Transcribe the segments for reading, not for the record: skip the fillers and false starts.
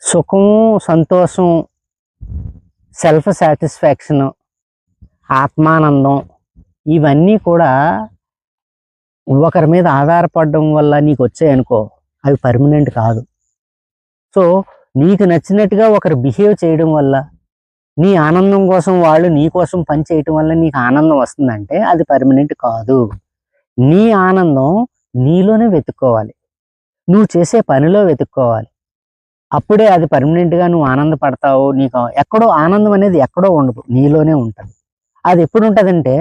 సుఖం, సంతోషం, self satisfaction, ఆత్మానందం ఇవన్నీ కూడా ఒకరి మీద ఆధారపడడం వల్ల నీకు వచ్చాయనుకో, అవి పర్మనెంట్ కాదు. సో నీకు నచ్చినట్టుగా ఒకరు బిహేవ్ చేయడం వల్ల, నీ ఆనందం కోసం వాళ్ళు నీ కోసం పని చేయటం వల్ల నీకు ఆనందం వస్తుందంటే అది పర్మనెంట్ కాదు. నీ ఆనందం నీలోనే వెతుక్కోవాలి, నువ్వు చేసే పనిలో వెతుక్కోవాలి. అప్పుడే అది పర్మనెంట్గా నువ్వు ఆనందపడతావు. నీకు ఎక్కడో ఆనందం అనేది ఎక్కడో ఉండదు, నీలోనే ఉంటుంది. అది ఎప్పుడు ఉంటుందంటే,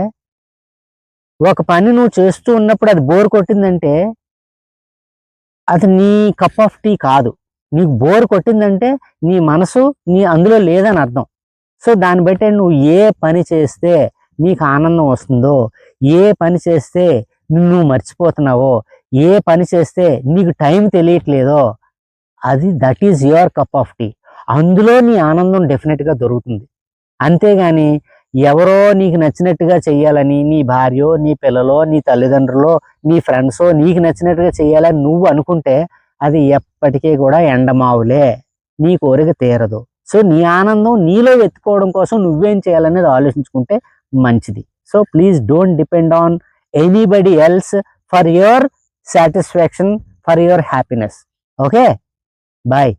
ఒక పని నువ్వు చేస్తూ ఉన్నప్పుడు అది బోర్ కొట్టిందంటే అది నీ కప్ ఆఫ్ టీ కాదు. నీకు బోర్ కొట్టిందంటే నీ మనసు అందులో లేదని అర్థం. సో దాన్ని బట్టి నువ్వు ఏ పని చేస్తే నీకు ఆనందం వస్తుందో, ఏ పని చేస్తే నువ్వు మర్చిపోతున్నావో, ఏ పని చేస్తే నీకు టైం తెలియట్లేదో, that is your cup of tea. అందులో నీ ఆనందం డెఫినెట్గా దొరుకుతుంది. అంతేగాని ఎవరో నీకు నచ్చినట్టుగా చెయ్యాలని, నీ భార్యో, నీ పిల్లలో, నీ తల్లిదండ్రులో, నీ ఫ్రెండ్సో నీకు నచ్చినట్టుగా చెయ్యాలని నువ్వు అనుకుంటే అది ఎప్పటికీ కూడా ఎండమావులే, నీ కోరిక తీరదు. సో నీ ఆనందం నీలో వెతుక్కోవడం కోసం నువ్వేం చేయాలనేది ఆలోచించుకుంటే మంచిది. So please don't depend on anybody else for your satisfaction, for your happiness. Okay, bye.